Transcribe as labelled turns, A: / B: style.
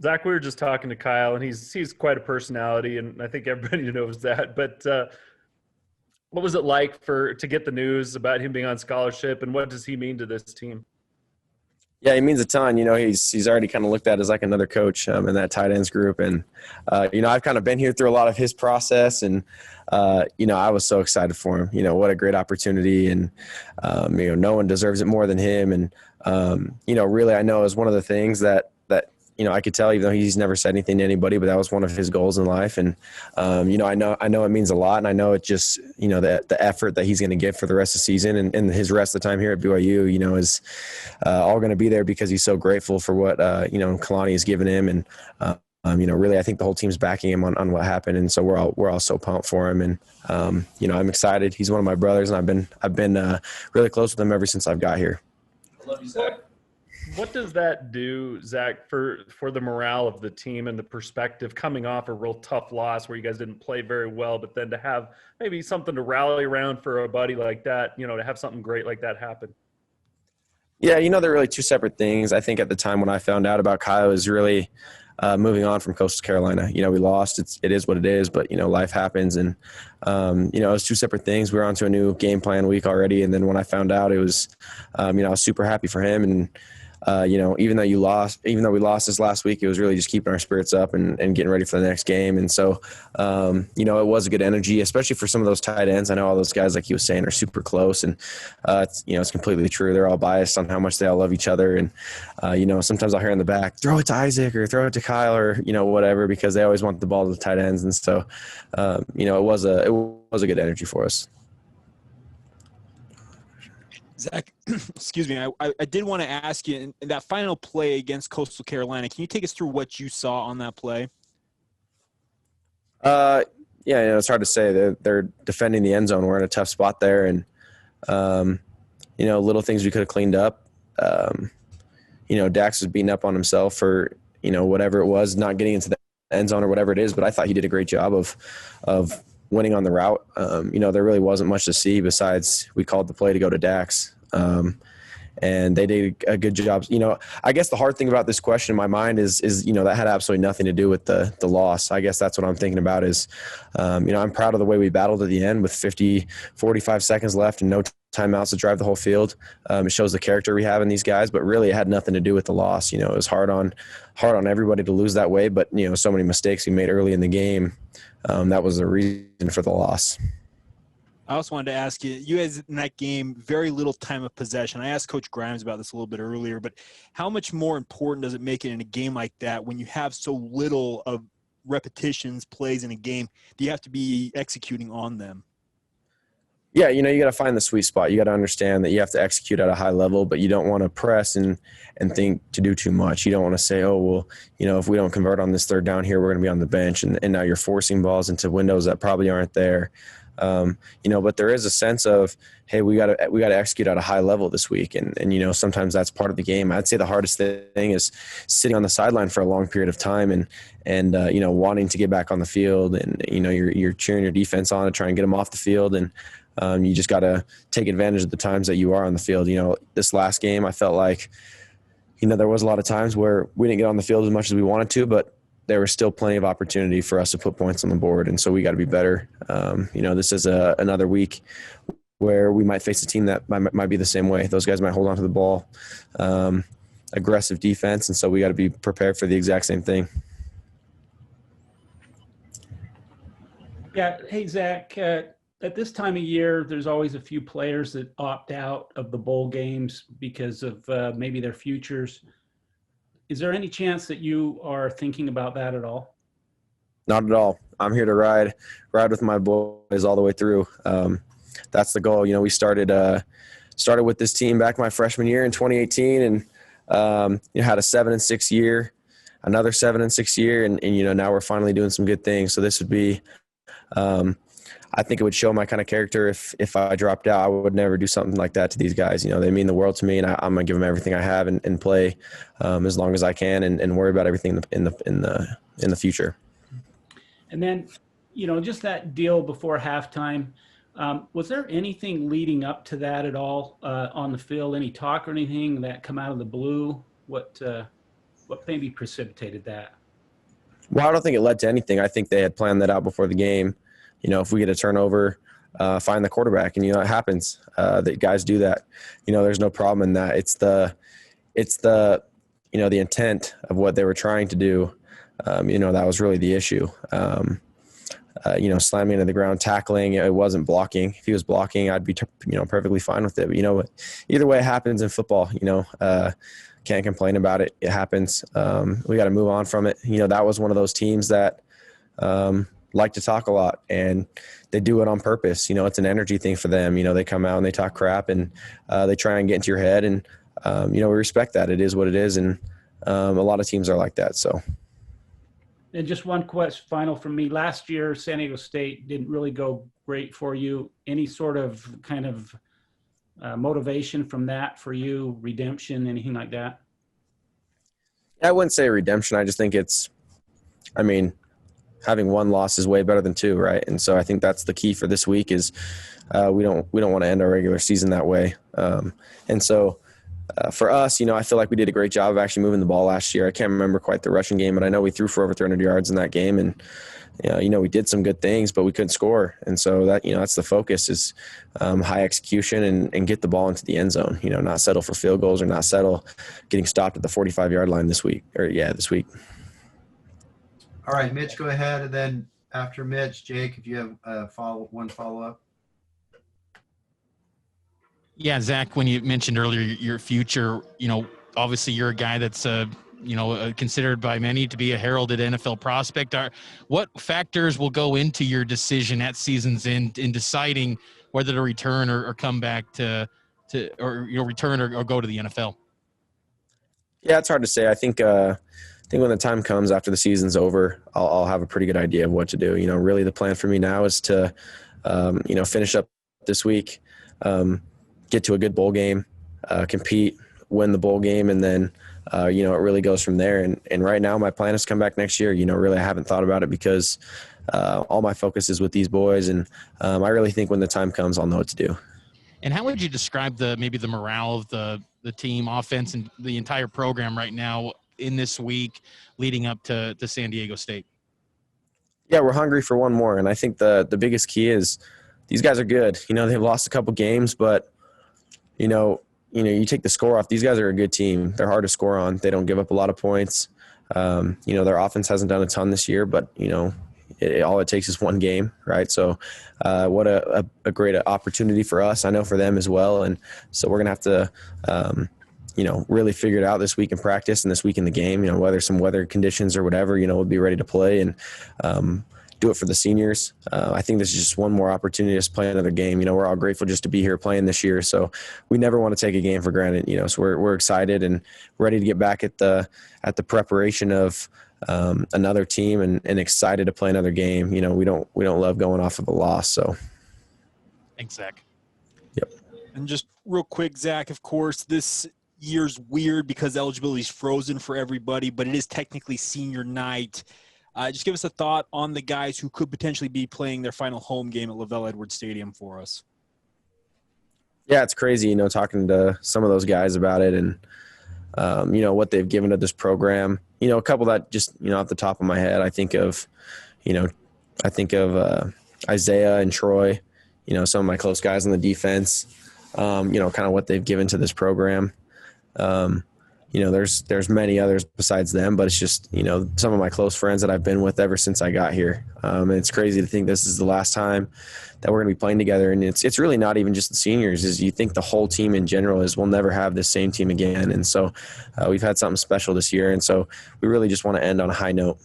A: Zach, we were just talking to Kyle, and he's quite a personality, and I think everybody knows that. But what was it like to get the news about him being on scholarship, and what does he mean to this team?
B: Yeah, he means a ton. He's already kind of looked at as like another coach in that tight ends group, and I've kind of been here through a lot of his process, and I was so excited for him. What a great opportunity, and no one deserves it more than him. And really, I know it was one of the things that I could tell, even though he's never said anything to anybody, but that was one of his goals in life. And, I know it means a lot. And I know it just, the effort that he's going to give for the rest of the season and his rest of the time here at BYU, is all going to be there because he's so grateful for what, Kalani has given him. And, really, I think the whole team's backing him on what happened. And so we're all so pumped for him. And, I'm excited. He's one of my brothers, and I've been really close with him ever since I've got here.
A: I love you, Zach. What does that do, Zach, for the morale of the team and the perspective coming off a real tough loss where you guys didn't play very well, but then to have maybe something to rally around for a buddy like that, to have something great like that happen?
B: Yeah, they're really two separate things. I think at the time when I found out about Kyle, is really moving on from Coastal Carolina. We lost. It is what it is, but, life happens. And, it was two separate things. We were onto a new game plan week already. And then when I found out, it was, I was super happy for him. And, even though we lost this last week, it was really just keeping our spirits up and getting ready for the next game. And so, it was a good energy, especially for some of those tight ends. I know all those guys, like he was saying, are super close, and it's completely true. They're all biased on how much they all love each other. And, sometimes I'll hear in the back, throw it to Isaac or throw it to Kyle or, whatever, because they always want the ball to the tight ends. And so, it was a good energy for us.
C: Zach, excuse me, I did want to ask you, in that final play against Coastal Carolina, can you take us through what you saw on that play?
B: Yeah, it's hard to say. They're defending the end zone. We're in a tough spot there, and, little things we could have cleaned up. Dax was beating up on himself for, whatever it was, not getting into the end zone or whatever it is, but I thought he did a great job of winning on the route. There really wasn't much to see besides we called the play to go to Dax. And they did a good job. I guess the hard thing about this question in my mind is that had absolutely nothing to do with the loss. I guess that's what I'm thinking about is, I'm proud of the way we battled at the end with 45 seconds left and no timeouts to drive the whole field. It shows the character we have in these guys, but really it had nothing to do with the loss. It was hard on everybody to lose that way, but, so many mistakes we made early in the game. That was the reason for the loss.
C: I also wanted to ask you, you guys in that game, very little time of possession. I asked Coach Grimes about this a little bit earlier, but how much more important does it make it in a game like that when you have so little of repetitions, plays in a game? Do you have to be executing on them?
B: Yeah, you got to find the sweet spot. You got to understand that you have to execute at a high level, but you don't want to press and think to do too much. You don't want to say, oh, well, if we don't convert on this third down here, we're going to be on the bench. And now you're forcing balls into windows that probably aren't there. But there is a sense of, hey, we got to execute at a high level this week. And sometimes that's part of the game. I'd say the hardest thing is sitting on the sideline for a long period of time and wanting to get back on the field. And, you're cheering your defense on to try and get them off the field. And, you just got to take advantage of the times that you are on the field. This last game, I felt like, there was a lot of times where we didn't get on the field as much as we wanted to, but there was still plenty of opportunity for us to put points on the board. And so we got to be better. This is another week where we might face a team that might be the same way. Those guys might hold on to the ball, aggressive defense. And so we got to be prepared for the exact same thing.
D: Yeah. Hey, Zach, at this time of year, there's always a few players that opt out of the bowl games because of maybe their futures. Is there any chance that you are thinking about that at all?
B: Not at all. I'm here to ride with my boys all the way through. That's the goal. We started with this team back my freshman year in 2018, and had a 7-6 year, another 7-6 year, and now we're finally doing some good things. So this would be. I think it would show my kind of character if I dropped out. I would never do something like that to these guys. They mean the world to me, and I'm gonna give them everything I have and play as long as I can and worry about everything in the future.
D: And then, just that deal before halftime. Was there anything leading up to that at all on the field? Any talk or anything that come out of the blue? What? what maybe precipitated that?
B: Well, I don't think it led to anything. I think they had planned that out before the game. If we get a turnover, find the quarterback, and it happens. That guys do that. There's no problem in that. It's the the intent of what they were trying to do. That was really the issue. Slamming into the ground, tackling. It wasn't blocking. If he was blocking, I'd be perfectly fine with it. But either way, it happens in football. Can't complain about it. It happens. We got to move on from it. That was one of those teams that like to talk a lot, and they do it on purpose. It's an energy thing for them. They come out and they talk crap, and they try and get into your head. And we respect that. It is what it is, and a lot of teams are like that. So.
D: And just one question, final from me. Last year, San Diego State didn't really go great for you. Any sort of kind of motivation from that for you, redemption, anything like that?
B: I wouldn't say redemption. I just think having one loss is way better than two, right? And so I think that's the key for this week is we don't want to end our regular season that way. And so for us, I feel like we did a great job of actually moving the ball last year. I can't remember quite the rushing game, but I know we threw for over 300 yards in that game. And, we did some good things, but we couldn't score. And so that, that's the focus is high execution and get the ball into the end zone, not settle for field goals or not settle getting stopped at the 45-yard line this week. All
E: right, Mitch, go ahead. And then after Mitch, Jake, if you have one follow-up.
F: Yeah, Zach, when you mentioned earlier your future, obviously you're a guy that's, considered by many to be a heralded NFL prospect. What factors will go into your decision at season's end in deciding whether to return or come back return or go to the NFL?
B: Yeah, it's hard to say. I think when the time comes after the season's over, I'll have a pretty good idea of what to do. Really the plan for me now is to, finish up this week, get to a good bowl game, compete, win the bowl game, and then, it really goes from there. And right now my plan is to come back next year. Really I haven't thought about it because all my focus is with these boys. And I really think when the time comes, I'll know what to do.
F: And how would you describe maybe the morale of the team, offense, and the entire program right now in this week leading up to San Diego State?
B: Yeah, we're hungry for one more. And I think the biggest key is these guys are good. They've lost a couple games, but, you take the score off. These guys are a good team. They're hard to score on. They don't give up a lot of points. Their offense hasn't done a ton this year, but, all it takes is one game, right? So what a great opportunity for us. I know for them as well. And so we're going to have to, really figure it out this week in practice and this week in the game, whether some weather conditions or whatever, we'll be ready to play and do it for the seniors. I think this is just one more opportunity to just play another game. We're all grateful just to be here playing this year. So we never want to take a game for granted, so we're excited and ready to get back at the preparation of another team and excited to play another game. We don't love going off of a loss. So.
F: Thanks, Zach.
B: Yep.
C: And just real quick, Zach, of course, this year's weird because eligibility is frozen for everybody, but it is technically senior night. Just give us a thought on the guys who could potentially be playing their final home game at Lavelle Edwards Stadium for us.
B: Yeah, it's crazy, talking to some of those guys about it and, what they've given to this program. A couple that just, off the top of my head, I think of Isaiah and Troy, some of my close guys on the defense, kind of what they've given to this program. There's many others besides them, but it's just, some of my close friends that I've been with ever since I got here. And it's crazy to think this is the last time that we're going to be playing together. And it's really not even just the seniors. Is you think the whole team in general is we'll never have this same team again. And so we've had something special this year. And so we really just want to end on a high note.